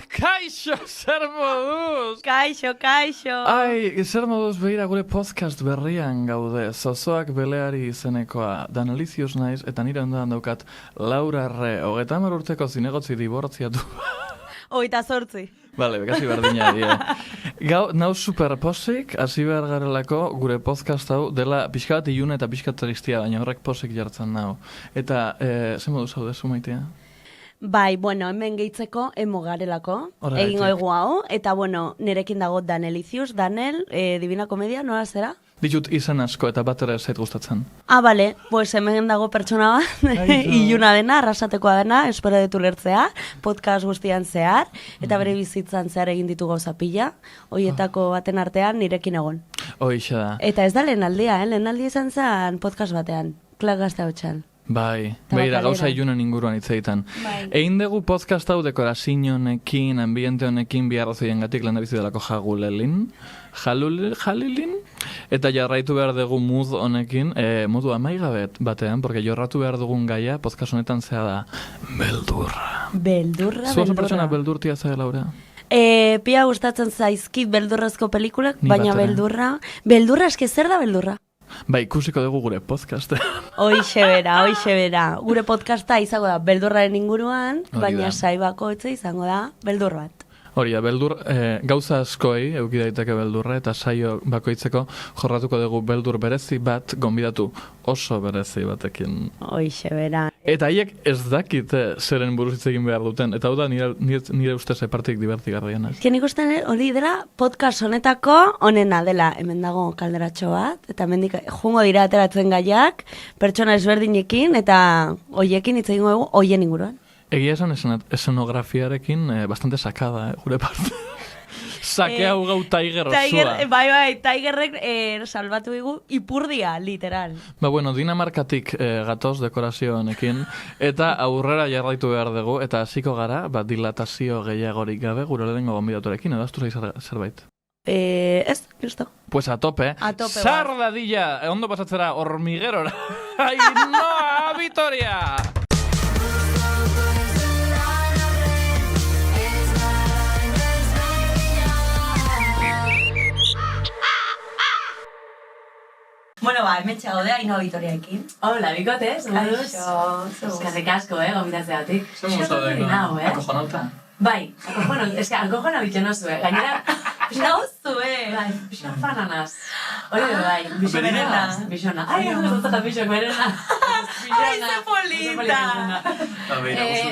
Kaixo, zer moduz? Kaixo. Ai, zer moduz behira gure podcast berrian gaude. Zozoak beleari izenekoa. Danelizius naiz, eta nire ondoan daukat Laura Re, 30 urteko zinegotzi dibortziatu. 28. Bale, bekasi berdina dira. Gau, nau superposik, hasi behar garelako gure podcast hau dela pixka bat ilune eta pixka tristia, baina horrek posik jartzen nau. Eta, zer moduz hau dezu maitea? Bai, bueno, hemen gehitzeko emo garelako, egingo egu hau, eta bueno, nirekin dago Danelizius, Danel, Divina Komedia, nola zera? Ditut izan asko eta bat ere zait gustatzen. Bale, pues hemen dago pertsona bat, iluna dena, arrasatekoa dena, espero detu lertzea, podcast guztian zehar, eta bere bizitzan zehar egin ditu gauza pila, hoietako baten artean nirekin egon. Hoixe da. Eta ez da lehenaldia, lehenaldia izan zen podcast batean, Klak Gazte Hautsan. Bai, beira gauza ilunen inguruan hitz egiten. Egin dugu podcast hau dekorazio honekin, ambiente honekin biharrazoien gatik lehen da bizi delako jalilin, eta jarraitu behar dugu mood honekin, modu amaigabet batean, porque jorratu behar dugun gaia podcast honetan zea da beldurra. Beldurra. Zu oso pertsona beldurtia zara, Laura? Pia gustatzen zaizkit beldurrazko pelikulak, baina beldurra eske zer da beldurra? Ba, ikusiko dugu gure podcasta. Hoixe bera. Gure podcasta izango da beldurraren inguruan, baina saibako etxe izango da beldur bat. Hori da, beldur, gauza askoi, euki daiteke beldurra, eta saio bakoitzeko jorratuko dugu beldur berezi bat, gonbidatu oso berezi batekin. Hoixe bera. Eta haiek ez dakite zeren buruz hitz egin behar duten, eta hau da nire ustez epartik divertigarriena. Nik ustean hori dela podcast honetako onena dela, hemen dago kalderatxo bat, eta hemendik jungo dira ateratzen gaiak, pertsona ezberdinekin, eta hoiekin hitz egingo dugu hoien inguruan. Egia esan esenografiarekin bastante sakada, gure parte. Sake hau gau Tiger osua. Bai, Tigerrek salbatu digu ipurdia, literal. Ba, bueno, Dinamarkatik gatoz dekorazio honekin, eta aurrera jarraitu behar dugu, eta hasiko gara, dilatazio gehiagorik gabe, gure lehenengo gonbidaturekin, edo aztu zerbait? Ez, justo. Pues a tope. Sardadilla, ondo pasatzera, hormiguerora. Ainhoa Vitoria! Bueno, hemen txagode, Ainhoa Vitoriaekin. Hola, bikotes, moduz. Eskerrik asko, gombidazioatik. Zer moza da, akojonauta? Bai, akojona bitxeno zue. Gainera, nauzue. Bai, pixon fananaz. Hori du, bai, bixona. Ai, ez bixok berena. Ai, ze polita.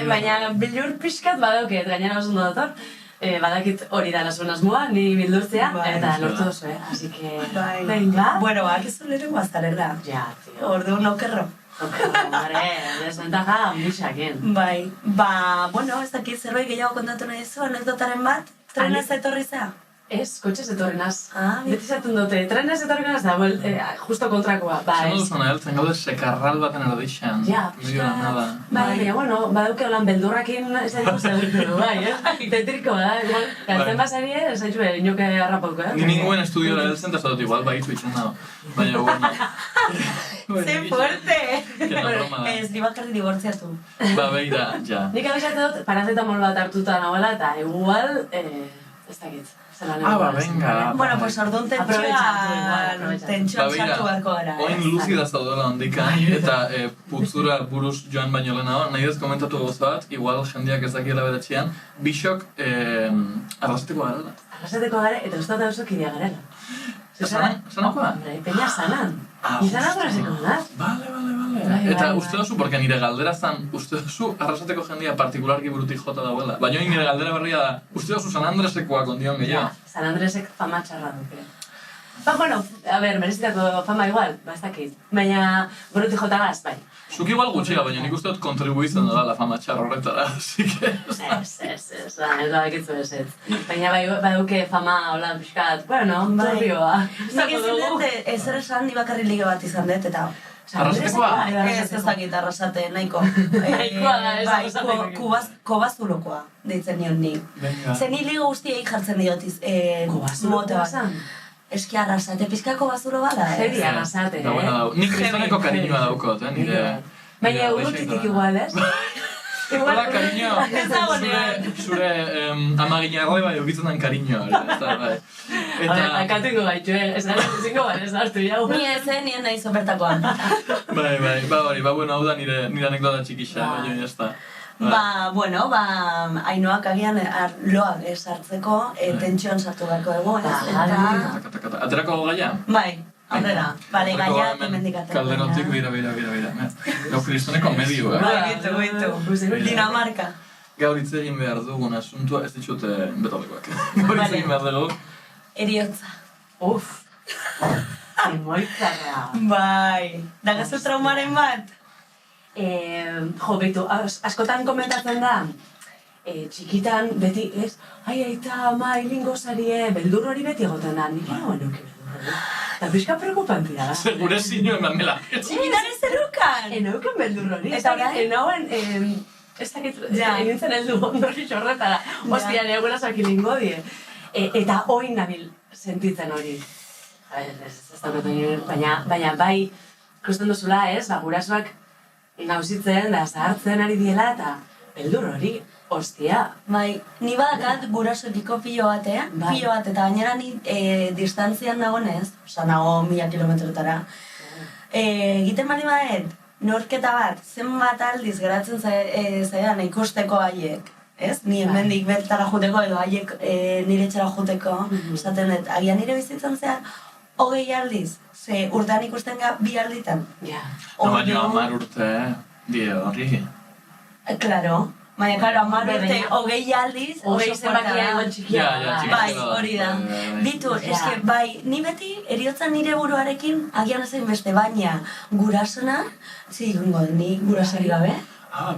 Baina, bilur pixkat badauket, gainera oso ondo dator. Badakit hori da nasuen asmoa, ni bildurtzea, eta lortu duzu, así que... Venga. Bueno, akizu lero guaztarela. Ja, tío. Ordu nokerro. Hombre, desventaja handixakin. Bai, bueno, ez dakit zerbait gehiago kontatu nahi zu, anekdotaren bat, trenez etorri zea? Ez, kotxez etorrenaz. Beti zatun dute, trenez etorrenaz da, justo kontrakoa. Zer duzun aheltzen gaude sekarral baten erodixan. Ja, bai, bueno, badauke holan beldurrakin ez daitu zegoetu, bai, tetriko da, igual, galtzen basari ez daitu inoke harrapauko, Ni ninguen estudiora heltzen da zatot igual, bai, itxuen dago. Baina, bueno. Ze fuerte! Ez, ni bakarri dibortziatu. Ba, beira, ja. Nik abizatu dut, paracetamol bat hartuta nagoela, eta igual, ez dakit. Ba, venga. Bueno, pues orduan tentsioan sartu beharko gara. Oin luzida zaudela ondika, eta putzura buruz joan baino lehenago, nahi ez komentatu gauza bat, igual jendeak ez dakiela beretxean, bixok arrasateko garela. Arrasateko gara, eta uste dut oso kidea garela. Zanakoa? Peña sanan. Izan arrasateko gara? Bale. Eta uste duzu, porque nire galdera zan, uste duzu arrasateko jendia partikularki burutik jota dauela. Baina nire galdera berria da, uste duzu San Andresekoak ondion gehiago. San Andresek fama txarra duke. Bueno, a ver, merezitako fama igual, ez dakit. Baina burutik jota gaz, bai. Zuk igual gutxia, baina nik uste dut kontribuitzen da la fama txarra horretara, así que... Ez badakitzu ez. Baina bai duke fama holan pixkat, bueno, torrioa. Nik izan dut, ezer esan ni bakarri liga bat izan dut, eta... Arrasatekoa? Ez dakit arrasate, nahiko. Nahikoa da, ez arrasatekoa. Kobazulokoa, deitzen nion ni. Zer ni liga guztiei jartzen diotiz. Kobazulokoa zan? Eski arrasate, pizkako bazulo bada, ez? Jeri arrasate, Nik kristoneko kariñoa daukot, nire... Baina eurotitik igual, ez? Hola, cariño. Ez dago nean. Zure amagina erroi bai ukitzen den cariño. Eta... Akatengo gaitu, ez gara zingo gara ez hartu jau. Ni nien nahi zopertakoan. Bai, hori, bueno, hau da nire anekdota txikixa, joan jazta. Ainoak agian loak sartzeko tentsioan sartu beharko dugu, ez? Aterako gaia? Bai, aurrera. Bale, gaia hemendik aterako. Kalderotik, bira. Gau kristoneko medio, Bitu. Dinamarka. Gaur hitz egin behar dugun asuntua, ez ditxute betalekoak. Gaur hitz egin behar dugu. Eriotza. Uf. Emoitzarra. Bai. Dagazu traumaren bat? Betu, askotan komentatzen da, txikitan beti, ez? Ai, aita, ama, hilingo zarie, beldur hori beti egoten da, nire hau enuke beldur hori. Eta pixka preocupantia da. Segure zinuen mamela. Txikitan ez zerukan! Enauken beldur hori. Eta orain? Enauen, ez dakit, egintzen ez du ondori horretara. Ostia, nire gurasoak hilingo die. Eta oin nabil sentitzen hori. Ez da baina bai, ikusten duzula ez, gurasoak nausitzen da zahartzen ari diela eta beldur hori, ostia. Bai, ni badakat gurasoekiko pilo bat, pilo bat, eta gainera ni distantzian nagonez, nago 1000 kilometrotara. Egiten bali badet, norketa bat, zenbat aldiz geratzen zaidan ikusteko haiek, ez? Ni hemendik bertara juteko edo haiek nire etxera juteko, esaten dut, agian nire bizitzan zehar, 20 aldiz, ze urtean ikusten ga 2 alditan. Ja. Baina 10 urte, die horri. Claro. Baina, claro, 10 urte, 20 aldiz, Hogei zenbakia egon txikia. Bai, hori da. Bitu, eske, bai, ni beti eriotza nire buruarekin agian ezein beste, baina gurasona, zigungo, ni gurasari gabe.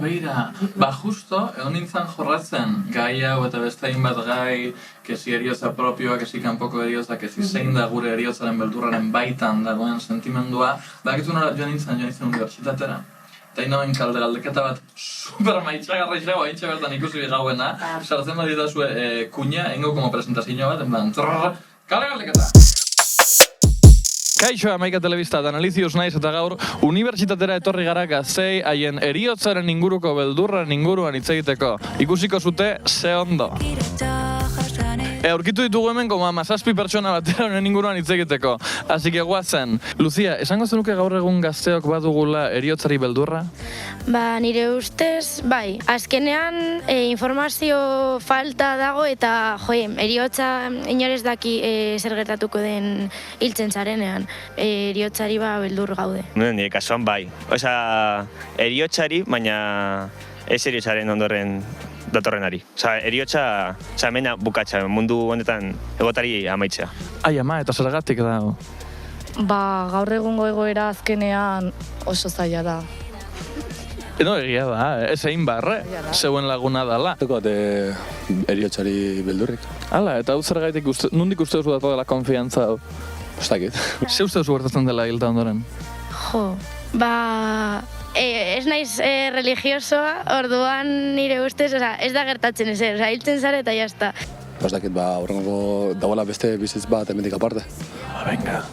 Beira, justo, egon nintzen jorratzen gai hau eta beste hainbat gai, kezi eriotza propioa, kezi kanpoko eriotza, kezi zein da gure eriotzaren beldurraren baitan dagoen sentimendua, bakitu nora joan nintzen unibertsitatera. Eta inoen galdeketa bat super maitxagarra izango, haintxe bertan ikusi gauena, sartzen baditazue kuña, engo como presentazio bat, en plan, kale galdeketa! Kaixo, Amaika Telebista, Analizius naiz eta gaur unibertsitatera etorri gara gaztei haien eriotzaren inguruko beldurran inguruan hitz egiteko. Ikusiko zute ze ondo. Aurkitu ditugu hemen, 17 pertsona batera honen inguruan hitz egiteko. Así que guazen. Lucia, esango zenuke gaur egun gazteok badugula eriotzari beldurra? Nire ustez, bai. Azkenean informazio falta dago eta eriotza inorez daki zer gertatuko den hiltzen zarenean. Eriotzari beldur gaude. Nire kasuan bai. Osa, eriotzari, baina ez eriotzaren ondoren datorrenari. Eriotza, mena bukatza, mundu honetan egotari amaitzea. Ai, ama, eta zergatik dago? Gaur egungo egoera azkenean oso zaila da. Egia da, ez egin barre, zeuen laguna dala. Zeko eriotzari beldurrik. Hala, eta hau zergaitik nondik uste duzu dela konfiantza hau? Ostakit. Ze uste duzu gertatzen dela hilta ondoren? Ez naiz religiosoa, orduan nire ustez, ez da gertatzen ezer, hiltzen zare eta jazta. Ostakit, horrengo dagoela beste bizitz bat hemendik aparte. Venga.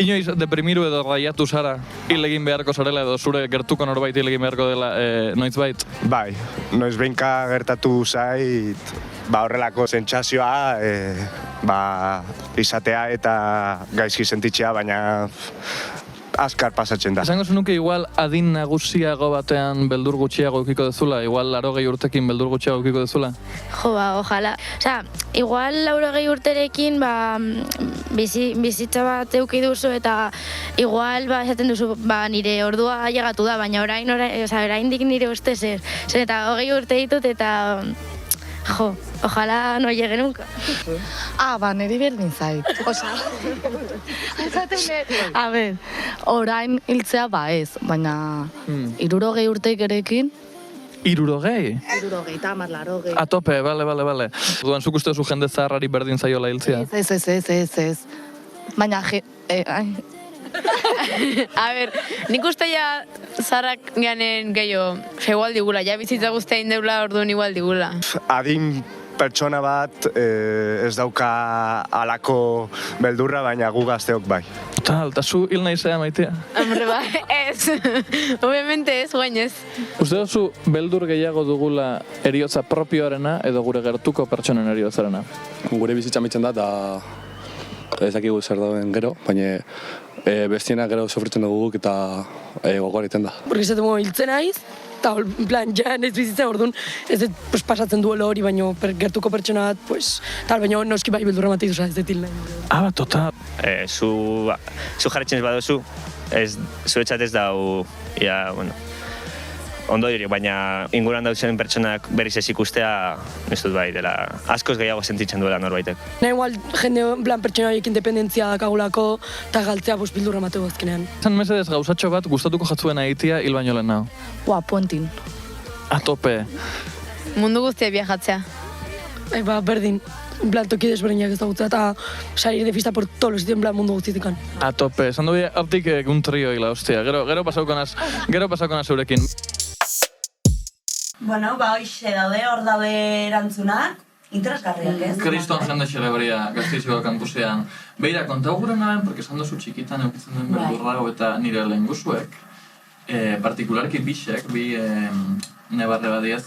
Inoiz deprimiru edo raiatu zara, hil egin beharko zarela edo zure gertuko norbait hil egin beharko dela noizbait? Bai, noiz behinka gertatu zait, horrelako sentsazioa izatea eta gaizki sentitzea, baina azkar pasatzen da. Esango zenuke igual adin nagusiago batean beldur gutxiago eukiko dezula? Igual 80 urtekin beldur gutxiago eukiko dezula? Ojala. Igual 80 urterekin bizitza bat euki duzu eta igual esaten duzu nire ordua llegatu da, baina oraindik nire ustez ez. Eta 20 urte ditut eta ojalá no llegue nunca. Niri berdin zait. A ber, orain hiltzea ez, baina 60 urteik erekin. 60? 60, A tope, bale. Duan, zuk uste zu jende zaharrari berdin zaiola hiltzea? Ez. Baina, A ber, nik uste ja zaharrak ganen gehiago, igual digula, ja bizitza guztia indeula orduan igual digula. Adin pertsona bat ez dauka alako beldurra, baina gu gazteok bai. Total, eta zu hil nahi zea maitea. Hombre, ba, ez. Obviamente ez, guain ez. Uste duzu beldur gehiago dugula eriotza propioarena edo gure gertuko pertsonen eriotzarena? Gure bizitza mitzen da, eta ez dakigu zer dauden gero, baina bestiena gero sofritzen dugu guk eta gogoa egiten da. Porque esaten hiltzen naiz, eta en plan, ja ez bizitza orduan, ez dut pues, pasatzen duelo hori, baina gertuko pertsona bat, pues, tal, baina noski bai beldurra matiz, oza, ez dut hil nahi. Ah, total. Zu jarretzen ez baduzu, zu etxat ez dau, ondo dira, baina inguruan dauzen pertsonak berriz ez ikustea, ez dut bai, dela askoz gehiago sentitzen duela norbaitek. Nahi igual, jende, en plan, pertsona horiek independentzia dakagulako, eta galtzea pues, bildurra mateu azkenean. Zan mesedez gauzatxo bat gustatuko jatzuen egitea hil baino lehen nao. Puentin. A tope. Mundu guztia viajatzea. Ba, berdin. En plan, toki desberdinak ez dagoetzea, eta salir de fiesta por todos los sitios, en plan, mundu guztitikan. A tope. Esan dugu optik un trio hila, hostia. Gero pasaukonaz eurekin. Bueno, ba, hoxe daude, hor daude erantzunak, interesgarriak, ez? Kriston jende xelegoria Gasteizeko kampusean. Beira, kontau gure naben, porque esan dozu txikitan eukitzen den beldurrago eta nire lehen guzuek, partikularki bisek, bi nebarre badiaz,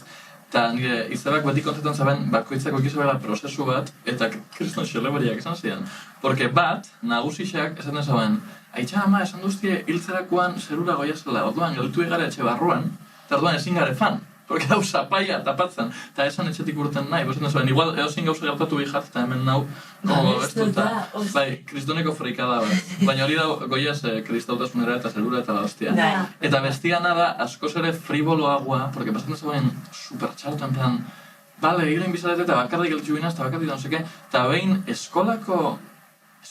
eta nire izabak beti konzetan zaben, bakoitzako ikizabela prozesu bat, eta kriston xeleboriak esan zidan. Porque bat, nagusixak esaten zaben, aitxa ama, esan duztie hiltzerakoan zerura goiazela, orduan gelditu egara etxe barruan, eta orduan ezin gare fan. Porque hau zapaia tapatzen, eta esan etxetik urten nahi, bosetan zuen, igual eozin gauza gertatu bihat, eta hemen nau, bai, kristoneko frikada bat. Baina hori da goiaz kristautasunera eta zerura eta la hostia. Eta bestiana da, askoz ere friboloagoa, porque pasatzen zuen supertxalto, en plan, bale, hilen bizalet eta bakarrik geltxu binaz, eta bakarrik dauzeke, eta behin eskolako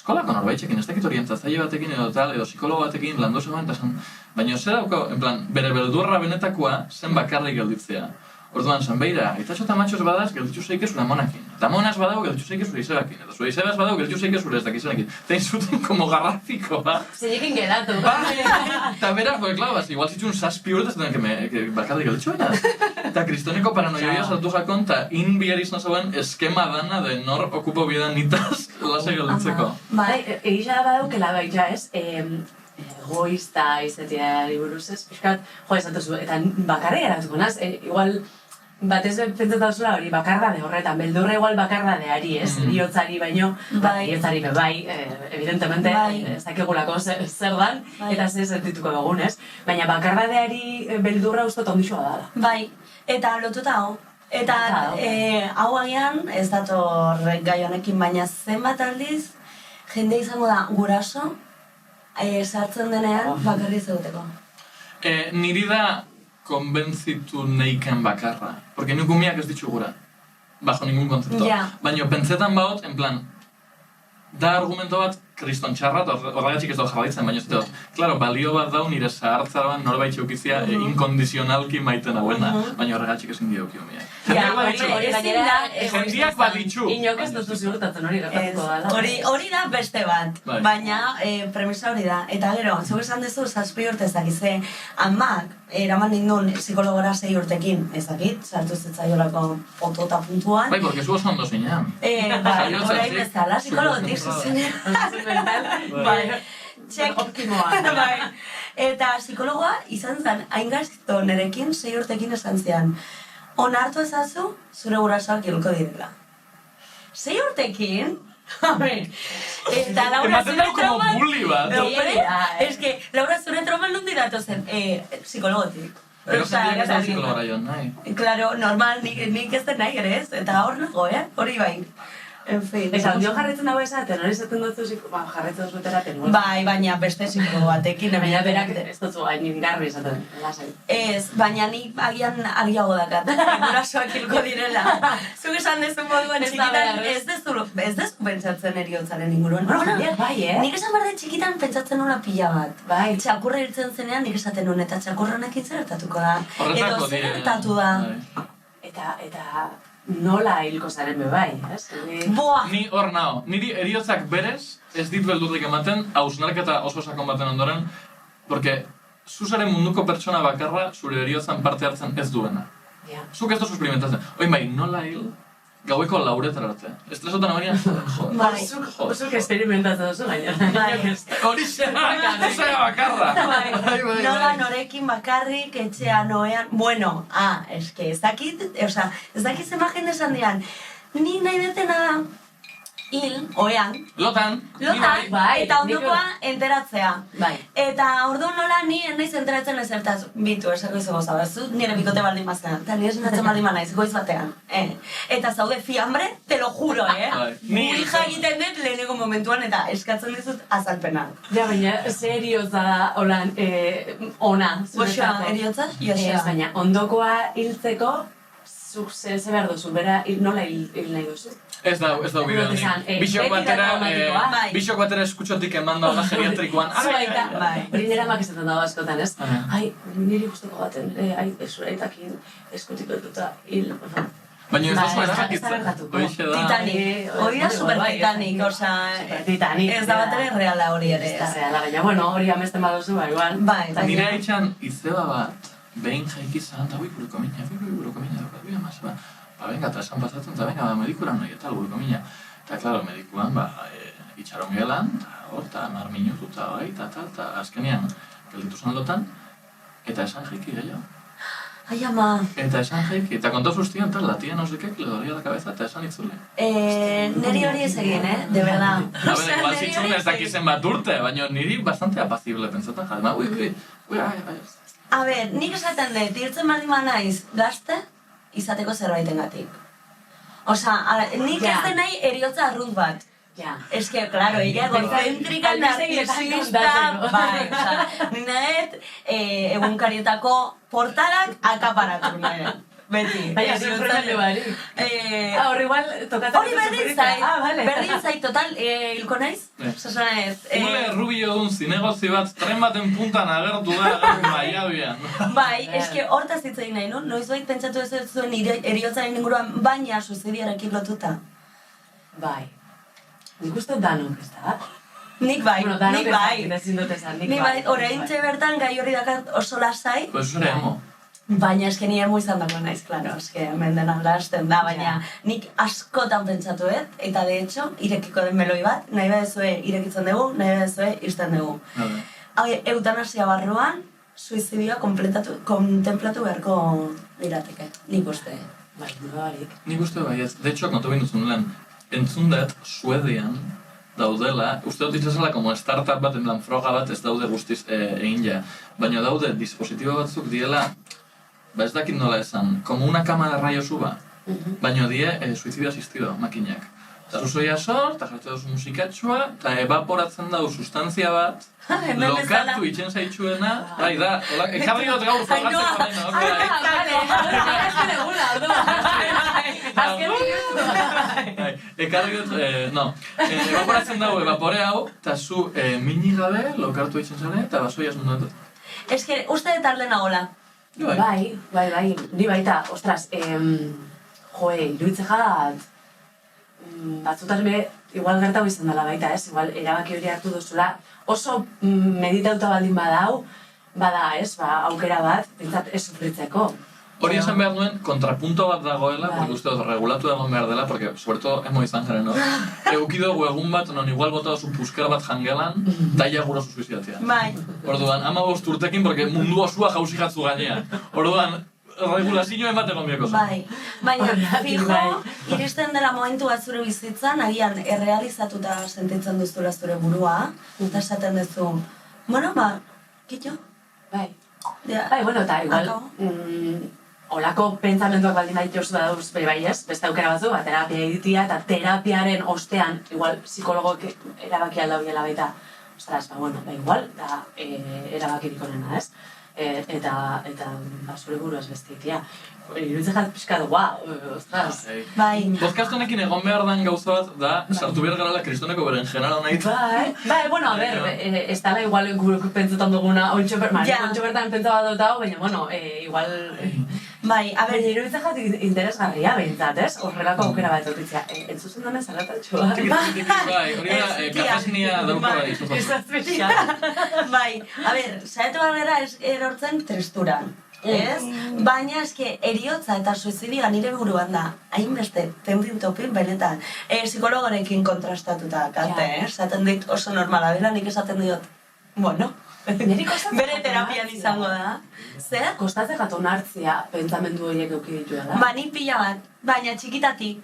norbaitxekin, ez dakit orientzatzaile batekin edo tal, edo psikologo batekin landu zegoen, eta zen, baina zer dauko, en plan, bere beldurra benetakoa zen bakarrik gelditzea. Orduan, zen beira, itatxo eta matxoz badaz, gelditzu zeike zure amonakin. Eta amonaz badau, gelditzu zeike zure izebakin. Eta zure izebaz badau, gelditzu zeike zure ez dakizenekin. Eta inzuten como garrafiko, ba? Zeinekin geratu. Eta bera, joe, klau, igual zitzun saspi urte, ez que bakarrik gelditzu baina. Eta kristoneko paranoia sartu jakon, eta inbiar izan zauen eskema dana de nor okupo bidan nitaz lasai gelditzeko. Bai, egisa badaukela baita ez, egoista izatea liburuz ez, pixkat, jo, esatuzu, eta bakarri geratuko naz, igual, batez pentsatazula hori bakardade horretan, beldurra igual bakardadeari ez, iotzari baino, iotzari bai, evidentemente, ez dakigulako zer dan, eta zer sentituko dugun ez, baina bakardadeari beldurra ustot ondixoa dala. Bai, eta lotuta hau. Eta hau agian, ez dator gai honekin, baina zenbat aldiz, jende izango da guraso, sartzen denean bakarri zeuteko. Niri da konbentzitu neiken bakarra. Porque nuk umiak ez ditxu gura. Bajo ningún konzepto. Baina pentsetan baut, en plan, da argumento bat kriston txarra, horregatxik ez dut jarraitzen, baina ez dut. Claro, balio bat dau nire zahartzaroan norbait txukizia inkondizionalki maiten hauena, baina horregatxik ezin dioki umiak. Jendiak baditxu. Inok ez duzu ziurtatzen hori gertatuko dala. Hori da beste bat, baina premisa hori da. Eta gero, zeu esan duzu, 7 urte ezakize, amak, eraman nindun psikologora 6 urtekin, ezakit, sartu zitzaiolako foto eta puntuan. Bai, porque zu oso ondo zinean. Bai, orain bezala, psikologotik zuzenean. Bai, txek. Optimoa. Bai. Eta psikologoa izan zen, hain gazto nerekin 6 urtekin esan zian. Onartu ezazu, zure gurasoak hilko direla. 6 urtekin? Eta Laura, zure trauman... Ez que, Laura, zure trauman lundi datozen, psikologotik. Pero zendiak ez da psikologora joan, nahi? Claro, normal, nik ez den nahi ere ez, eta hor nago, hori bai. En fin. Eta ondio jarretzen dago esaten, hori esaten dutzu jarretzen dut terapen. Bai, baina beste psikologo batekin. Baina berak ez dutzu hain garbi esaten, lasai. Ez, baina ni agian argiago dakat. Gurasoak hilko direla. Zuk esan dezu moduan txikitan, ez dezu pentsatzen eriotzaren inguruan. Bai, nik esan behar txikitan pentsatzen nula pila bat. Bai. Txakurra hiltzen zenean nik esaten nuen, eta txakurranekin zer hartatuko da. Horretako zer hartatu da. Eta nola hilko zaren bebai, ez? Ni hor nao, niri eriotzak berez ez dit beldurrik ematen, hausnarketa oso sakon baten ondoren, porque zuzaren munduko pertsona bakarra zure eriotzan parte hartzen ez duena. Zuk ez duzu experimentatzen. Oin bai, nola hil, gaueko 4 arte. Estresotan horian, Bai, zuk esperimentatzen duzu gainera. Horixe, zuzea bakarra. Nola norekin bakarrik, etxean, oean, bueno, eske, ez dakit zema jende esan dian, ni nahi detena da, oean, Lotan, eta ondokoa enteratzea. Bai. Eta orduan nola ni naiz enteratzen ezertaz, bitu, esako izo goza, zu nire bikote baldin baztean, eta nire esnatzen baldin naiz, goiz batean. Eta zaude fiambre, te lo juro, Burija egiten dut leheneko momentuan eta eskatzen dizut azalpena. Ja, baina, ze eriotza da, holan, ona. Goxa, eriotza? Ez, baina, ondokoa hiltzeko, zuk ze behar duzu, bera nola hil nahi duzu? Ez da bideonik. Bixok batera eskutxotik emanda hola geriatrikoan. Hori nire amak esaten dago askotan, ez? Ai, niri guztoko baten, zuraitakin eskutik betuta hil. Baina ez da zuen errakitzen. Titanic. Hori da super Titanic, oza... Titanic. Ez da bat ere reala hori ere. Ez da reala, baina, bueno, hori amesten baduzu, igual. Nire haitxan izeba bat, behin jaiki zan, eta buruko mina, bia maz, venga, eta esan pasatzen, eta venga, medikuran nahi, eta buruko mina. Eta, klaro, medikuan, itxaron gelan, eta 10 minutu, eta azkenean, gelditu zen lotan, eta esan jaiki gehiago. Ai, ama. Eta esan jaiki, eta konto sustian, tal, la tía no sé qué, le dolía la cabeza, eta esan itzule. Neri hori ez egin, de verdad. A ver, igual zitzun ez dakizen bat urte, baina niri bastante apazible pentsatan jadema, A ber, nik esaten dut, hiltzen baldin naiz gazte, izateko zerbaitengatik. Osa, nik ez den nahi eriotza arrunt bat. Ez que, claro, ella egocentrika, narcisista, bai, osa, ninaet egunkarietako portalak akaparatu nire. Beti. Baina, ziurrenatu barik. Hor igual tokatzen... Hori berdin zait, total, hilko naiz? Zosana ez. Ule rubio dun zinegozi bat, tren baten puntan agertu da, agertu maiabian. Bai, eske hortaz hitz egin nahi, no? Noiz pentsatu ez zuen eriotzaren inguruan, baina suizidiarekin lotuta. Bai. Nik uste danok, ez da? Nik bai. Nik bai, oraintxe bertan gai hori dakat oso lasai. Pues zure emo. Baina eske ni emo izan dako naiz, klaro, eske hemen dena lasten da, baina nik askotan pentsatu eta de hecho, irekiko den meloi bat, nahi badezue irekitzen dugu, nahi badezue irten dugu. Eutanasia barruan, suizidioa kontemplatu beharko lirateke, nik uste. Bai, barik. Nik uste bai ez, de hecho, kontu behin duzun lehen, entzun dut, Suedian, daudela, uste dut itzazela como startup bat, en plan froga bat, ez daude guztiz egin ja. Baina daude dispositibo batzuk diela, ez dakit nola esan, como una cama de rayos uva, baina die suicidio asistido, makinak. Eta zuzoia sor, eta jartu duzu musikatxua, eta evaporatzen dau sustantzia bat, lokatu itxen zaitxuena, bai da, ekarri dut gaur frogatzeko dena, ekarri dut, evaporatzen dau evapore hau, eta zu mini gabe lokartu itxen zane, eta basoia zundatu. Ez que, uste dut aldena gola. Bai, ni baita, ostras, iruditzejat, batzutan be, igual gertau izan dela baita, ez? Igual, erabaki hori hartu duzula, oso meditauta baldin badau, bada, ez? Aukera bat, bintzat ez sufritzeko. Hori esan behar duen, kontrapunto bat dagoela, porque uste dut regulatu egon behar dela, porque, sobre todo, emo izan garen, no? Eukidogu egun bat, non igual bota duzu pusker bat jangelan, daia gura suizidatzea. Bai. Orduan, 15 urtekin, porque mundu osua jauzi jatzu gainea. Orduan, regulazio emateko mieko zen. Bai, baina, fijo, iristen dela momentu bat zure bizitzan, agian errealizatuta sentitzen duzula zure burua, eta esaten duzu, bueno, kitxo? Bai, bueno, eta igual, olako pentsamenduak baldin baitiozu dauz bai ez, beste aukera batzu, terapia egitea, eta terapiaren ostean, igual, psikologoek erabaki aldau biela baita, ostras, bueno, igual, da erabakirik onena, ez? Eta zure buru ez bestitia. Iruditzen jat pixka du, ostras. Bai. Podcast honekin egon behar den gauza bat da, sartu behar garala kristoneko berenjenara nahi. Bai, bueno, a ber, ez dala igual guruk pentsutan duguna, ontsu bertan pentsa bat dut hau, baina, bueno, igual... Bai, a ber, iruditzen jat interesgarria behintzat, ez? Horrelako aukera bat eutitzea. Entzuzen damen zaratatxua. Bai, hori da, kafesnia daukora izuzatu. Bai, a ber, saietu gara erortzen tristura. ez? Baina eske eriotza eta suizidia nire buruan da, hainbeste tendintopin benetan. Psikologorekin kontrastatuta kate, esaten dit oso normala dela, nik esaten diot, bueno, bere terapian izango da. Zer? Kostatzen gato onartzia pentsamendu horiek euki dituela. Ba, nik pila bat, baina txikitatik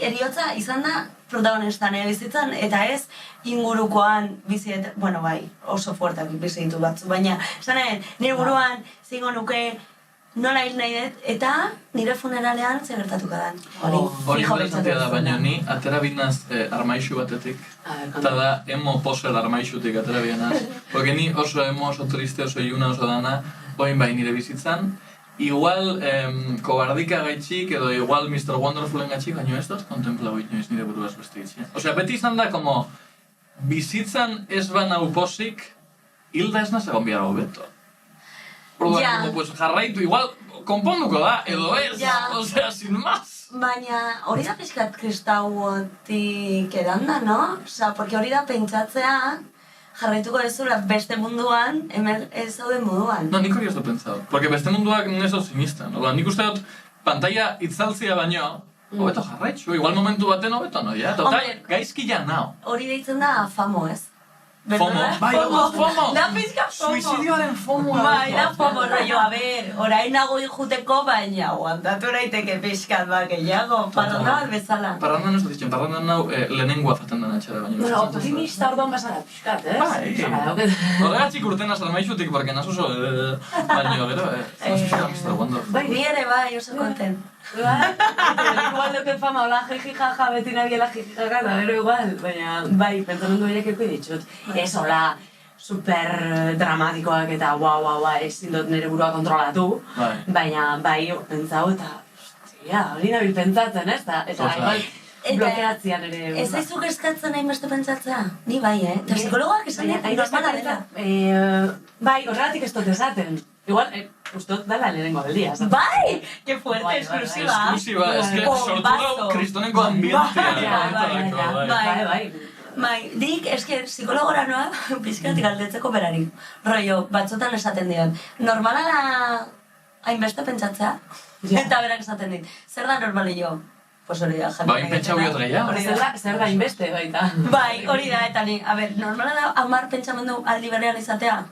eriotza izan da protagonistan bizitzan, eta ez ingurukoan bizi, bueno bai, oso fuertak bizi ditu batzu, baina esan nire buruan zingo nuke nola hil nahi dut, eta nire funeralean zer gertatuko dan. Hori interesantia da, baina ni atera binaz armaixu batetik, eta da emo posel armaixutik atera binaz, porque ni oso emo, oso triste, oso iluna, oso dana, oin bai nire bizitzan, igual kobardika gaitxik, edo igual Mr. Wonderfulen gaitxik, baina ez dut kontemplau inoiz nire buruaz beste itxia. Osea, beti izan da, como, bizitzan ez banau posik, hilda ez nazagon biara hobeto. Orduan, pues jarraitu, igual, konponduko da, edo ez, osea, sin más. Baina, hori da pixkat kristauotik edanda, no? Osa, porque hori da pentsatzea, jarraituko dezula beste munduan, hemen ez zauden moduan. No, nik hori ez du pentsatu. Porque beste munduak neso sinistan. Orduan, nik uste dut, pantalla itzaltzia baino, hobeto jarraitzu, igual momentu baten hobeto no, ja? Total, gaizki ja nao. Hori deitzen da FOMO, ez? FOMO? Bai, FOMO! Da pizka FOMO! Suizidioaren FOMO! Bai, da FOMO, rollo, a ver, orain nago juteko, baina aguantatu naiteke pixkat bat gehiago, parranda bat bezala. Parranda ez dut ditzen, parranda nau lehenengoa faten den atxera baina. Bueno, optimista orduan basara pixkat, ez? Bai, horregatxik urten azal maixutik, porque nas oso, baina gero, Mr. Wonder. Bai, ni ere bai, oso konten. Igual duken fama, hola, jiji jaja, beti nabiela jiji jaja, da, bero igual, baina, bai, pentsamendu horiek eko ditut. Ez, hola, super dramatikoak eta ezin dut nire burua kontrolatu, baina, bai, pentsau eta, hori nabil pentsatzen, ez da? Eta, igual, blokeatzean ere. Ez aizuk eskatzen nahi beste pentsatzea? Ni bai, eta psikologoak esan dira, normala dela. Bai, horregatik ez dut esaten. Igual, ustot dala lehenengo aldia. Bai! Que fuerte, exclusiva. Exclusiva, es que sortu kristoneko ambientia. Bai. Bai, dik, eske, psikologora noa, pizkatik aldetzeko berari. Rollo, batzotan esaten dion. Normala da hainbeste pentsatzea, eta berak esaten dit. Zer da normali jo? Pues hori da, jarri. Bai, pentsau biot gehiago. Zer da hainbeste, baita. Bai, hori da, eta ni, a ber, normala da 10 pentsamendu aldi berean izatea?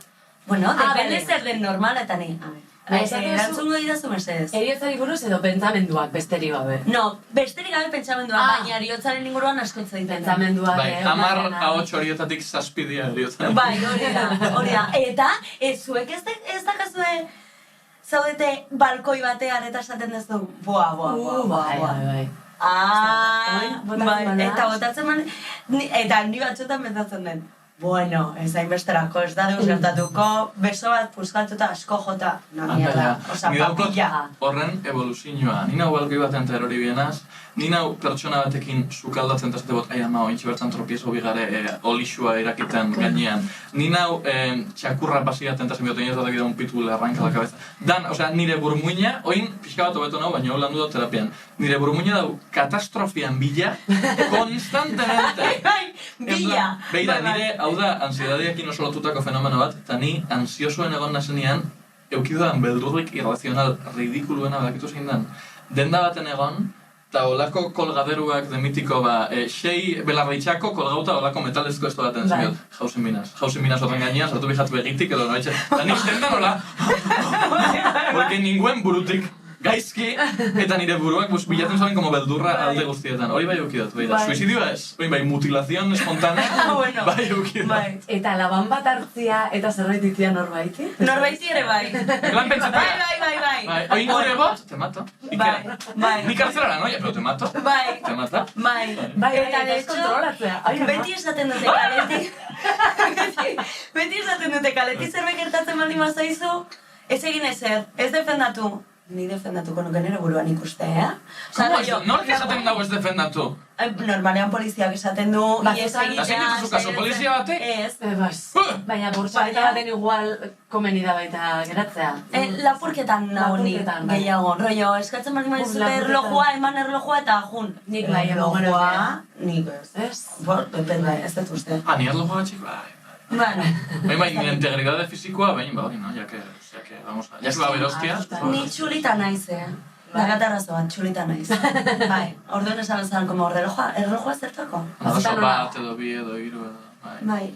Bueno, depende zer den normala eta ni. Erantzungo didazu mesedez. Eriotzari buruz edo pentsamenduak besteri gabe? No, besteri gabe pentsamenduak, baina eriotzaren inguruan askoitza ditu. Pentsamenduak. Bai, 10 ahots horietatik 7 dira eriotzaren. Bai, hori da. Eta, zuek ez dakazue zaudete balkoi batean eta esaten duzu, Bai. Bai, eta botatzen man, eta ni batzuetan betatzen den. Bueno, ez hainbesterako, ez da deus gertatuko, beso bat puskatuta asko jota. No, mierda, osa, papilla. Horren evoluzioa. Ni nau balkoi batean eta erori bienaz, ni nau pertsona batekin sukaldatzen eta zate bot, ama, ointxe bertan tropiezo bigare olixua irakiten gainean. Ni nau txakurra pasiaten eta zenbiotu inez datak un pitbull arranka la cabeza. Dan, osea, nire burmuina, oin pixka bat hobeto nau, baina hau landu da terapian. Nire burmuina dau katastrofian bila, konstantemente. Bila! Beira, nire, hau da, ansiedadiakin oso lotutako fenomeno bat, eta ni ansiosoen egon nazenean, eukidudan beldurrik irrazional ridikuluena badakitu zein den. Denda baten egon, eta olako kolgaderuak de mitiko, 6 belarritxako kolgauta olako metalezko esto baten zemiot. Jausen minas horren gainean, sartu bijatu egitik edo noitxe. Eta nik dendan hola, porque ninguen burutik gaizki, eta nire buruak bilatzen zoen como beldurra alde guztietan. Hori bai eukidot, beida. Suizidioa ez? Hori bai, mutilazion espontánea, bai eukidot. Eta laban bat hartzia eta zerbait itzia norbaiti? Norbaiti ere bai. Lan pentsatea. Bai. Oin gure bot, te mato. Bai. Ni kartzela noia, pero te mato. Bai. Te mata? Bai. Eta de hecho, beti esaten dute kaletik. Beti esaten dute kaletik zerbait gertatzen baldin bazaizu, ez egin ezer, ez defendatu. Ni defendatuko nuke nire buruan ikuste, Nork esaten dago ez defendatu? Normalean poliziak esaten du, ies egitea... Zein dituzu kaso, polizia batek? Ez. Baina burtsaita baten igual komeni da baita geratzea. Lapurketan nago ni gehiago, rollo, eskatzen baldin maizute erlojua, eman erlojua eta jun. Nik bai erlojua, nik ez. Ez? Depende, ez dut uste. Ni erlojua txik, bai. Bueno. Bai, nire integridade fizikoa, baina, hori, no, ya que, vamos a... Ya se va a ver hostia. Ni txulita naiz, Nagatarrazo bat, txulita naiz. Bai, orduen esan zen, como errelojua zertako? Oso bat, edo bi, edo hiru, edo... Bai.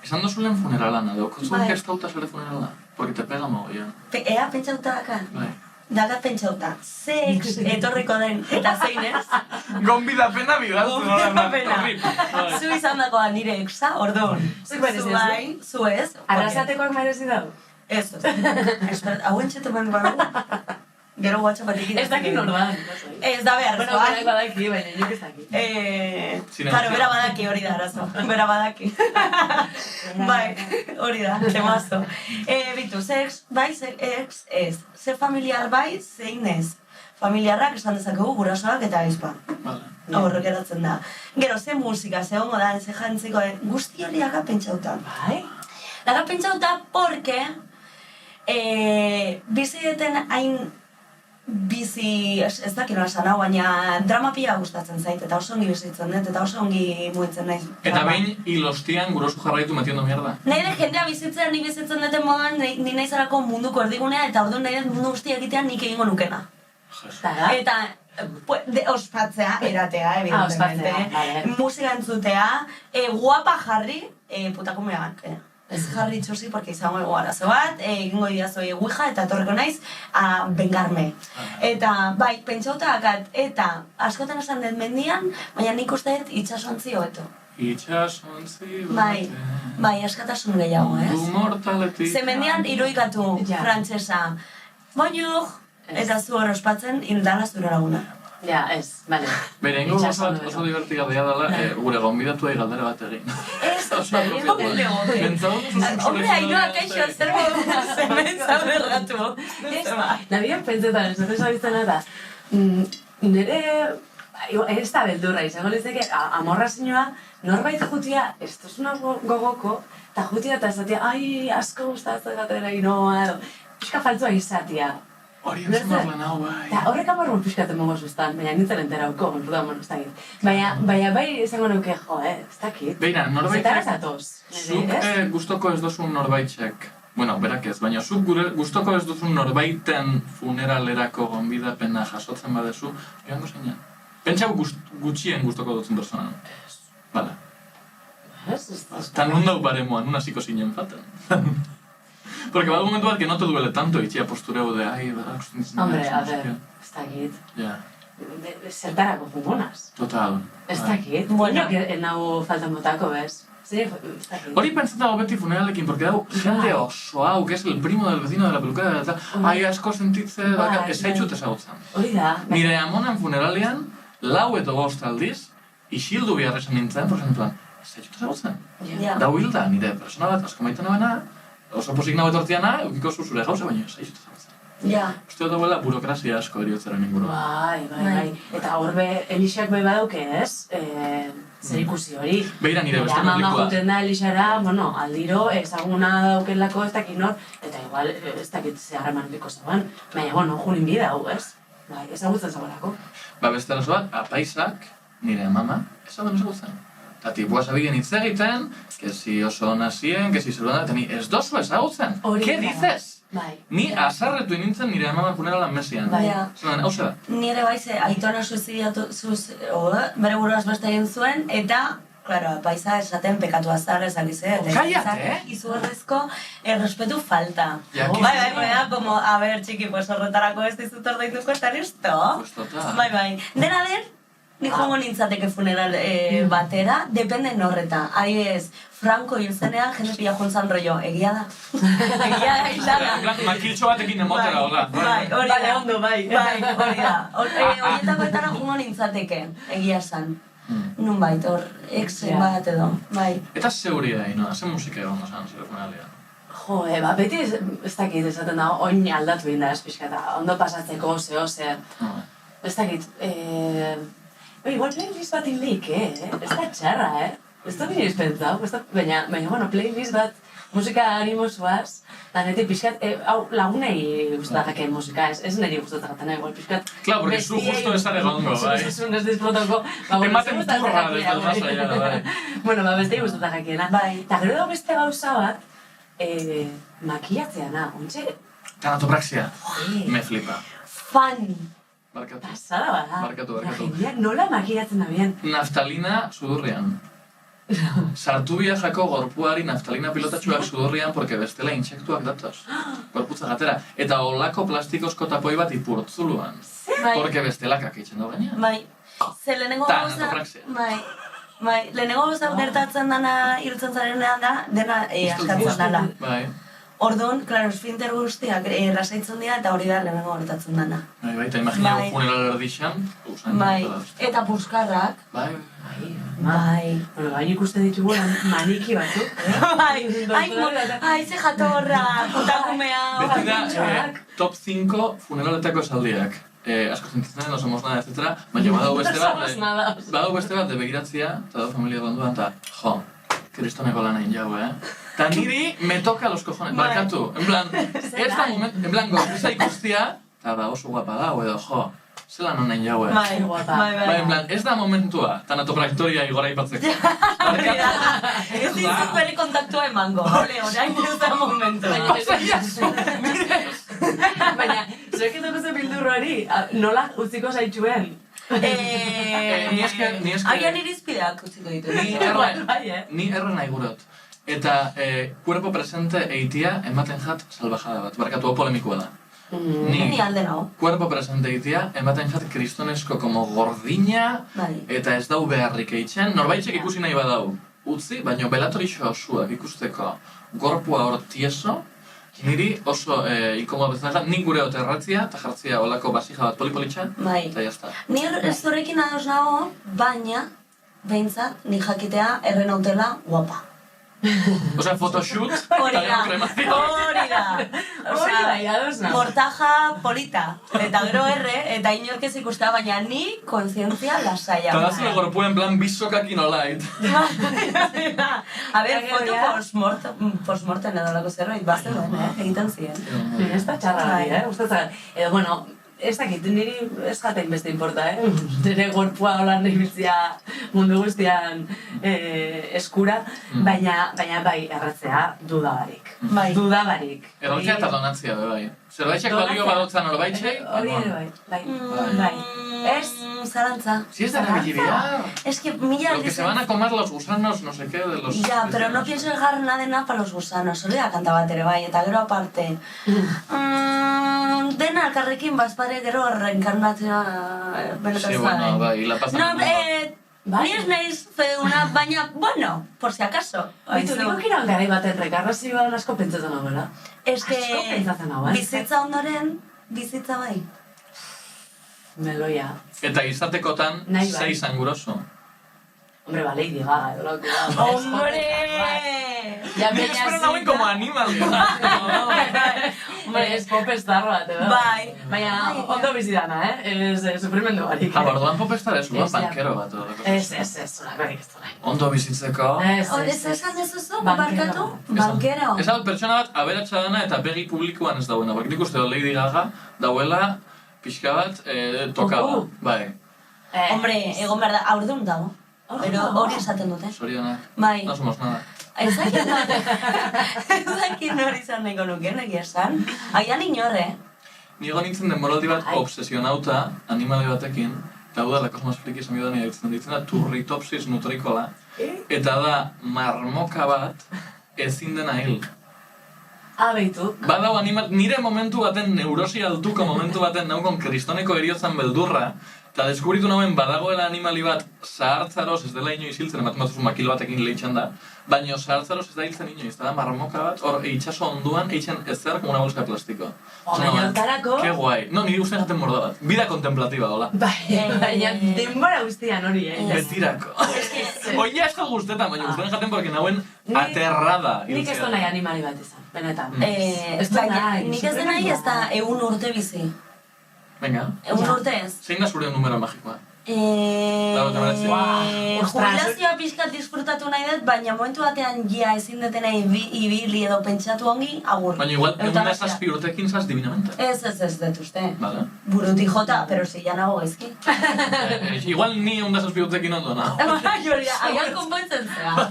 Esan dozulen funeralan, edo, zuen kestauta zure funerala? Porque te pega mogollon. Ea pentsauta dakan? Bai. Dakat pentsauta, zex etorriko den, eta zein ez? Gonbidapena bidaltzen nola. Zu izan dagoa nire exa, orduan. Zu bai, zu ez. Arrasatekoak merezi dau? Ez. Hauen txetu ben badu. Gero guatxa batik Ez dakit norban. Ez da behar, bueno, berak badaki, baina nik ez dakit. Claro, bera badaki hori da, arazo. Bera badaki. Bai, hori da, temazo. Bitu, sex, bai, ex, ez. Ze familiar bai, zein ez. Familiarrak esan dezakegu gurasoak eta aizpa. Horre geratzen da. Gero, ze musika, ze hongo da, ze jantziko, guzti hori aga pentsauta. Bai? Aga pentsauta, porque bizieten hain bizi, ez dakit nola esan hau, baina drama pila gustatzen zait, eta oso ongi bizitzen dut, eta oso ongi mugitzen naiz. Eta behin hilostian gurosu jarraitu metiendo mierda. Nahi dut jendea bizitzea, ni bizitzen duten moduan, ni naizarako munduko erdigunea, eta orduan nahi dut mundu guztia egitea nik egingo nukena. Eta ospatzea, eratea, evidentemente. Musika entzutea, guapa jarri, putakumeak, Ez jarri txosi, porque izango ego arazo bat, egingo idazoi ouija eta etorreko naiz a vengarme. Eta, bai, pentsauta dakat, eta askotan esan dut mendian, baina nik uste dut itxasontzi hobeto. Itxasontzi Bai, askatasun gehiago, ez? Du mortaletik... Ze mendian iruikatu frantsesa. Bonjour! Eta zu hor ospatzen, indala zure laguna. Ja, ez, bale. Bere, ingo oso divertigadea dela, gure gonbidatu galdera bat egin. Ez, hombre, Ainhoa, kaixo, zer modu zemen zaude ratu. Nabian pentsetan, ez dut esabitzen eta, nire, ez da beldurra izango lizeke, amorrazioa, norbait jutia, ez duzuna gogoko, eta jutia eta esatia, ai, asko gustatzen gatera Ainhoa, edo, pixka faltzua izatia. Hori ez marlen hau, bai. Eta horrek amarrun pixkaten mongo zuztan, baina nintzen enterauko, orduan, ez dakit. Baina bai izango nuke, jo, ez dakit. Beira, norbaitek... Zetara zatoz. Zuk gustoko ez duzun norbaitxek, bueno, berak ez, baina zuk gustoko ez duzun norbaiten funeralerako gonbidapena jasotzen badezu, joango zeinan. Pentsau gutxien gustoko dutzen personan. Ez. Bala. Ez. Eta nun dau baremoan, nun hasiko zinen faten. Porque va a un momento al que no te duele tanto y tía postureo de ay, ¿verdad? Hombre, a ver, ez dakit. Ja. Zertarako fungonaz. Total. Ez dakit. Bueno, nau faltan botako, bez? Hori pentsatago beti funeralekin, porque dago jende oso hau, que es el primo del vecino de la peluquera, eta ai asko sentitze, ez zaitxut ezagutzen. Hori da. Nire amonan funeralean, 4 edo 5 aldiz, isildu behar esan nintzen, por ejemplo, ez zaitxut ezagutzen. Dau hilda, nire persona bat asko maiten abena, oso posik nago etortiana, eukiko zure gauza, baina ez zaitxut ezagutzen. Ja. Uste dut dagoela burokrazia asko eriotzaren inguru. Bai. Eta horbe, Elixak bai badauke, ez? Zer ikusi hori. Beira nire beste mama pelikula. juten da Elixara, bueno, aldiro ezaguna daukelako ez dakit nor, eta igual ez dakit zeharreman biko zaban, baina, bueno, julin bida hau, ez? Bai, ezagutzen zagoelako. Beste arazo bat, apaisak, nire mama, ezagutzen. Eta tipua zabilen hitz egiten, que si oso nazien, que si zeruan da, eta ni ez dozu ezagutzen. ¿Qué dices? Bai. Ni azarretu nintzen nire amama funeralan mesian. Bai. Zeran, hau zera. Nire baize, aitona suizidiatu bere buruaz beste egin zuen, eta, claro, paisa esaten pekatu azar ezagize. Cállate, Izugarrizko errespetu falta. Ja, Bai, como, a ver, txiki, pues horretarako ez dizut ordainduko eta listo. Pues total. Bai. Dena den, ni joango nintzateke funeral batera, depende norreta. Adibidez, Franco hil zenean, jende pila jontzan rollo, egia da. Egia da, izan. Makiltxo batekin emotera, hola. Bai, hori da. Ondo, bai. Bai, hori da. Horietakoetara joango nintzateke, egia esan. Nun bait, hor, exen bat edo, bai. Eta zeuria, no? Ze musika egon gozan zure funeralean? Jo, beti ez dakit esaten da, oin aldatu inda ez pixka, eta ondo pasatzeko, zer. Ez dakit, igual playlist bat indik, ez da txarra, ez da bine izpentzau, baina, bueno, playlist bat musika animosuaz, da neti pixkat, hau lagunei guztetak jakeen musika, ez niri gustatzen jaten, igual pixkat... Claro, porque zu justo ez are gongo, bai. Ez disfrutoko, ematen turra desde masaiara, bai. Bueno, bestei gustatzen jakiena. Bai. Eta gero da beste gauza bat, makiatzeana, ontxe... Tanatopraxia, me flipa. Fan! Barkatu. Pasada bada. Barkatu. Nola makiatzen da bien? Naftalina sudurrian. Sartu biajako gorpuari naftalina pilotatxuak sudurrian porque bestela intsektuak datoz. Gorputza gatera. Eta olako plastikozko tapoi bat ipurtzuluan. Porque bestela kakitzen da gaina. Bai, ze lehenengo gauza... Tanatopraxia. Bai, lehenengo gauza gertatzen dana hiltzen zarenean da, dena askatzen dala. Bai. Orduan, klaro, esfinter guztiak lasaitzen dira eta hori da lehenengo gertatzen dana. Bai, eta imagina funeral erdixan. Bai, eta buskarrak. Bai. Bueno, hain ikusten ditugu maniki batzuk. Ai, ze jatorra, putakumea. Beti da, top 5 funeraletako esaldiak. Asko sentitzen, no somos nada, etc. Baina badau beste bat de begiratzia, eta da familia banduan, eta jo, kristoneko lan egin jau, Ta niri me toca los cojones, barkatu. En plan, ez da moment, en plan, gorpuza ikustia, eta ba oso guapa dago edo, jo, zelan honen jau, Bai, en plan, ez da momentua, tanatopraktoria igora ipatzeko. Ez dizut bere kontaktua emango, orain ez da momentua. Baina, zuek edoko ze bildurro hori, nola utziko zaitxuen? Ni esker... Agian irizpideak utziko ditu. Ni erre nahi gurot. Eta cuerpo presente eitia ematen jat salvajada bat. Barkatu, polemikoa da. Ni alde nago. Cuerpo presente eitia ematen jat kristonesko como gordina eta ez dau beharrik eitzen. Norbaitxek ikusi nahi badau utzi, baina belatorixo osuak ikusteko gorpua hor tieso, niri oso inkomoda bezala, nik gure oterratzia eta jartzia olako basija bat polipolitxan, eta jazta. Ni ez horrekin ados nago, baina, behintzat, ni jakitea erren hautela guapa. Osea, photoshoot, Hori da. Mortaja polita. Eta gero eta inork ez ikustea, baina ni kontzientzia lasaia. Eta da zure gorpua en plan bisokakin olait. A ber, foto postmortem edo lako zerbait, bazen duen, egiten ziren. Ez da txarra bai, gustatzen. Edo, bueno, ez dakit, niri ez jaten beste importa, nire gorpua holan ibiltzia mundu guztian eskura, baina bai, erratzea dudabarik. Dudabarik. Erratzea eta donatzea, bai. Zerbaitxek balio badotzan orbaitxek? Hori ere bai. Ez, zalantza. Si es de revigilar. Es que mila... Lo que se van a comer los gusanos, no sé qué, de los... Ya, pero no pienso dejar nada de nada para los gusanos. Hori da kanta bat ere bai, eta gero aparte. Dena elkarrekin bazpare gero reenkarnatzea benetaz da. Sí, bueno, bai, la pasan... No, ni ez naiz feuna, baina, bueno, por si acaso. Bitu, niko kiran garai baten rekarrazioan asko pentsatzen nagoela. Es que asko pentsatzen nagoela. bizitza ondoren, bizitza bai. Meloia. Eta izatekotan, ze izan guroso. Hombre, ba, Lady Gaga, edo lako. ¡Hombre! Nik espero nauen como animal. Hombre, ez popestar bat, edo. Bai. Baina, ondo bizidana, ez sufrimendu barik. Orduan popestar ez, uno bankero bat. Ez, barik ez duen. Ondo bizitzeko. Ez esan ez oso, barkatu? Bankero. Ez hau pertsona bat aberatsa dana eta begi publikoan ez dauena. Porque nik uste dut Lady Gaga dauela pixka bat tokaba. Bai. Hombre, egon behar da, aurdun dago. Pero hori esaten dute. Zorionak. Bai. No somos nada. Ezakin hori izan nahiko nuken, egia esan. Agian inorre. Nigo nintzen denboraldi bat obsesionauta animali batekin, eta hau da, la cosa más friki esan bidea ditzen da Turritopsis nutricola, eta da marmoka bat ezin dena hil. Beitu. Badau animal, nire momentu baten, neurosi altuko momentu baten, naukon kristoneko eriotzan beldurra, eta deskubritu nauen badagoela animali bat zahartzaroz ez dela inoiz hiltzen, ematen batzuzu makilo batekin lehitzen da, baina zahartzaroz ez da hiltzen inoiz, eta da marmoka bat, hor itxaso onduan eitzen ezer como una bolsa de plastiko. Baina hortarako... Ke guai. No, niri guztien jaten morda bat. Vida contemplativa, hola. Baina denbora guztian hori, Betirako. Oie asko guztetan, baina guztien jaten porque nauen aterrada. Nik ez nahi animali bat izan, benetan. Nik ez da nahi ez da egun urte bizi. Venga. Egun urte ez. Zein da zure numero magikoa? Jubilazioa pixkat disfrutatu nahi dut, baina momentu batean ja ezin detena ibili edo pentsatu ongi, agur. Baina igual, egun da zazpi urtekin zaz divinamente. Ez dut uste. Vale. Burutik jota, pero si ja nago gaizki. Igual ni egun da zazpi urtekin ondo nago. Agian konpontzen zea.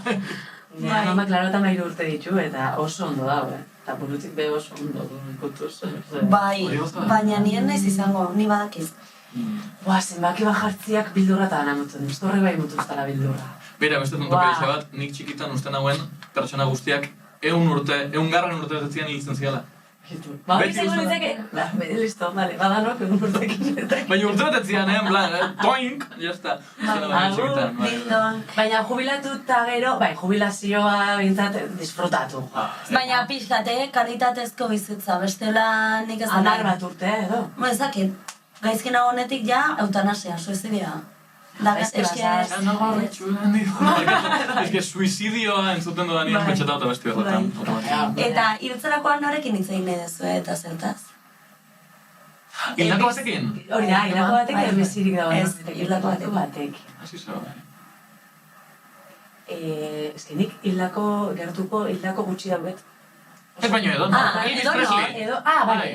Mama, klaro, eta 13 urte ditu, eta oso ondo dago, Eta burutik be oso ondo ikutuz. Bai, baina nien naiz izango, ni badakiz. Zenbaki bajartziak bildurra eta gana mutuen. Ez horre bai mutuztara bildurra. Bera, beste tonto pedixe bat, nik txikitan uste nagoen pertsona guztiak 100 garren urte zetzian hiltzen ziala. Beti izango nintzake, listo, vale, badanok egun urtekin. Baina urte betetzian, en plan, toink, jazta. Baina jubilatuta gero, jubilazioa bintzat disfrutatu. Baina pixkate, kalitatezko bizitza, bestela nik ez da. 10 bat urte, edo? Ezakit, gaizkina honetik ja, eutanasia, suizidia. Ez que suizidioa entzuten dudanien pentsetau eta besti berretan. Eta hiltzerakoan norekin hitz egin nahi dezu eta zertaz? Hildako batekin? Hori da, hildako batekin bizirik dago. Ez, hildako batekin. Asi zau. Ez que nik gertuko hildako gutxi daudet. Ez baino edo, no? Elvis Presley. Bale.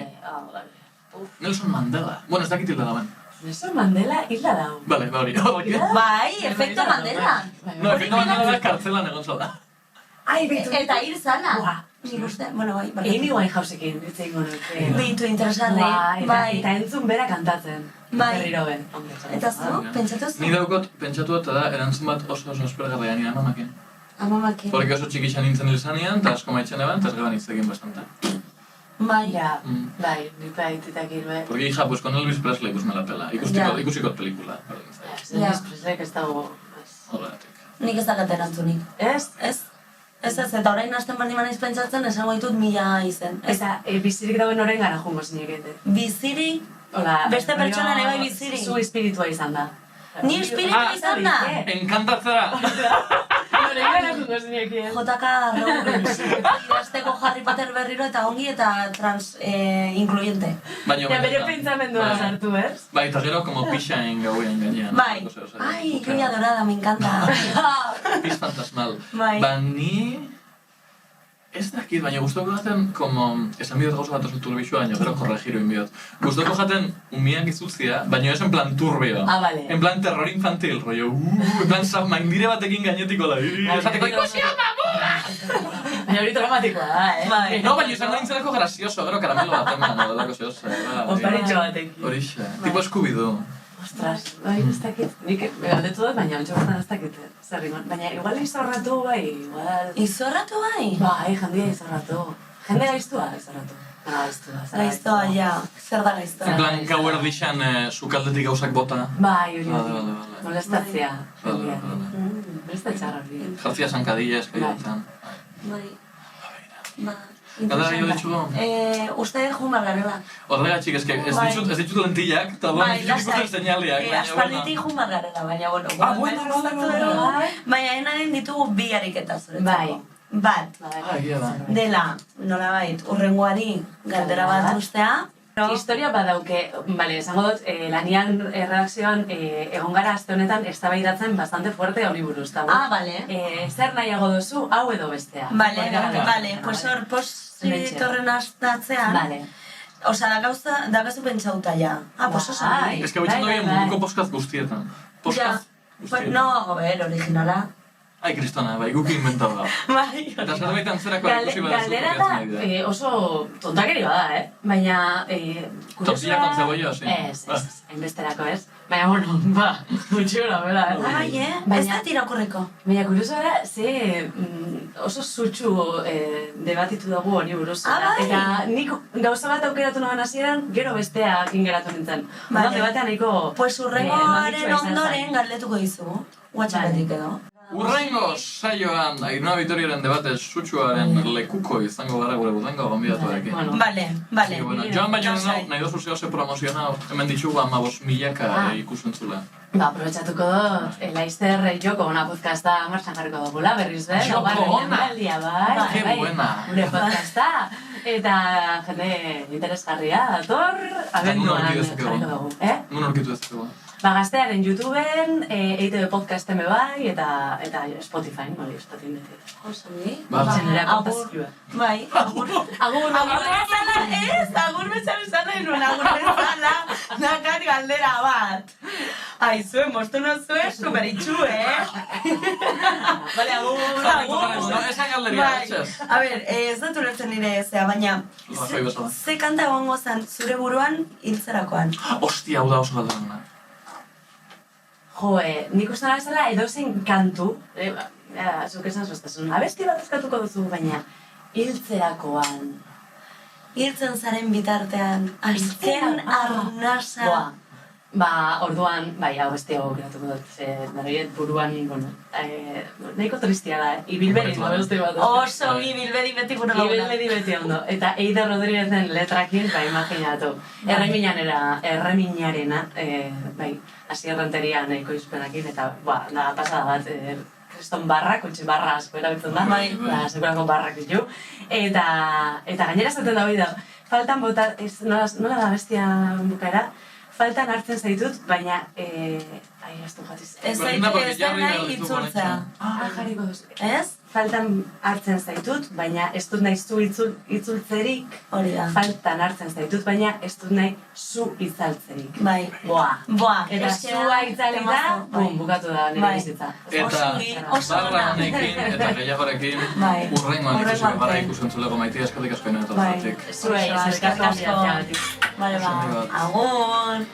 Nelson Mandela. Bueno, ez dakit hilda dauen. Nelson Mandela hilda dago. Bale, hori. Bai, efecto Mandela. No, efecto Mandela da kartzelan egon zala. Eta hil zana. Nik uste, bueno, bai. Amy Winehouseekin, ditzeik gonuke. Bitu interesarri. Bai. Eta entzun bera kantatzen. Bai. Ben. Eta zu, pentsatu zu? Ni daukot, pentsatu eta da, erantzun bat oso espergarria nire amamak. Amamakin. Porque oso txikixan nintzen hil zanean, eta asko maitzen eban, eta ez gaban hitz egin bastante. Bai. Bai, nik baititak irbe. Porque hija, pues con Elvis Presley pues me la pela. Ikusikot pelikula. Elvis Presley ez dago. Nik ez dakat erantzunik. Ez? Ez, eta orain hasten bandi manaiz pentsatzen, esango ditut 1000 izen. Eta bizirik dagoen horren gara jungo zinekete. Bizirik? Beste pertsona ere bai bizirik? Zu espiritua izan da. Ni espiritua izan da? Enkantatzera! Horren gara jungo zinekien. Jotaka idazteko Harry Potter berriro eta ongi eta incluyente. Ja, bere pentsamendua sartu, ez? Bai, eta gero como pixain gauean gainean. Bai. Ai, lluvia dorada, me encanta. Pix fantasmal. Bai. Ni... Ez dakit, baina guztoko jaten, como... Esan bidot gauza bat oso turbixua, baina gero korregiru inbiot. Guztoko jaten umiak izutzia, baina ez en plan turbio. Vale. En plan terror infantil, rollo, en plan maindire batekin gainetiko da. Esateko, ikusi ama, muga! Baina hori traumatikoa da, Bai. No, baina izan nintzelako gracioso, gero karamelo bat eman, odako zehoz. Oparitxo batekin. Horixe, tipo Scooby-Doo. Ostras, bai, ez dakit. Nik galdetu dut, baina ontsa bertan ez dakit. Baina igual izorratu bai, igual... Izorratu bai? Bai, jendia izorratu. Jende gaiztua izorratu. Gaiztoa, ja. Zer da gaiztoa? En plan, gau erdixan, sukaldetik gauzak bota. Bai, hori. Molestatzea. Molestatxarra hori. Jartzia zankadilla eskaiotan. Bai. Galdera jo ditxugu? Uste jumar garela. Horregatxik, ez ditut lentillak, eta ikusten seinaleak. Aspalditik jumar garela, baina, bueno. Baina enaren ditugu 2 ariketa zuretzako. Bat, dela, nolabait, urrengoari galdera bat ustea. Historia badauke, esango dut, lanian redakzioan egon gara aste honetan eztabaidatzen bastante fuerte hori buruz. Bale. Zer nahiago duzu, hau edo bestea? Bale, pues hor, positorren astatzean. Bale. Osa, dakazu pentsauta ja. Pues oso. Ez que hauitzen duen munduko podcast guztietan. Podcast guztietan. No, originala. Ai, kristona, bai, guk inventau da. Bai. Eta zerbaitan zerako ikusi badazu galdera da, oso tontakeri bada, Baina... Tortilla con cebolla, sí. Ez, hainbesterako ez. Baina, bueno, gutxi gora bela, Bai, ez da tirakurreko. Baina, kurioso da, oso zutxu debatitu dugu hori buruz. Eta nik gauza bat aukeratu noan hasieran, gero besteakin geratu nintzen. Debatean nahiko... Pues urrengoaren ondoren galdetuko dizugu. WhatsAppetik edo. Urrengo saioan, Ainhoa Vitoriaren debate sutsuaren lekuko izango gara gure butengo gonbidatuarekin. Bale. Joan baino nahi dozu zehose promozionau, hemen ditugu 15.000 ikusentzula. Aprobetxatuko dut, Laizter Joko ona podcasta martxan jarriko dugula, berriz be. Joko ona? Ke buena. Gure podcasta. Eta jende interesgarria dator, abenduan jarriko dugu. Nun orkitu ez dugu. Gaztearen YouTubeen, EITB podcast eme bai, eta Spotify, hori Spotify beti. Osongi. Txenera kontazioa. Bai, agur. Agur bezala, ez, agur bezala esan nahi nuen, agur bezala, nakat galdera bat. Aizue, mostu nozue, superitxu, Bale, agur. Esan galderia, etxas. A ber, ez dut ulertzen nire ezea, baina ze kanta egongo zen zure buruan hiltzerakoan? Ostia, hau da oso galdera. Jo, nik uste bezala edozein kantu, zuk esan zuztasun, abesti bat eskatuko duzu, baina hiltzerakoan. Hiltzen zaren bitartean, azken arnasa. Orduan, hau besti hau geratuko dut, naroiet buruan, nahiko tristia da, ibilbedi beste bat. Oso, ibilbedi beti buru launa. Ibilbedi beti ondo, eta Eider Rodríguezen letrakin, imaginatu, erreminarena, hasi errenteria nahiko izpenakin, eta da pasada bat, kriston barra, kutxe barra asko erabiltzen da, sekurako barrak ditu, eta gainera zaten da hori da, faltan bota, nola da bestia bukaera, faltan hartzen zaitut, baina, ez du jatiz. Ez da nahi itzultzea. Jarriko duzu. Ez? Faltan hartzen zaitut, baina ez dut nahi zu itzultzerik. Hori da. Faltan hartzen zaitut, baina ez dut nahi zu itzaltzerik. Bai. Boa. Eta zua itzalita, bukatu da nire bizitza. Eta barra honekin eta gehiagorekin urrengoan ikusi gara ikusentzuleko maitea eskatik asko inoetan zatik. Zuei, eskerrik asko. Agur.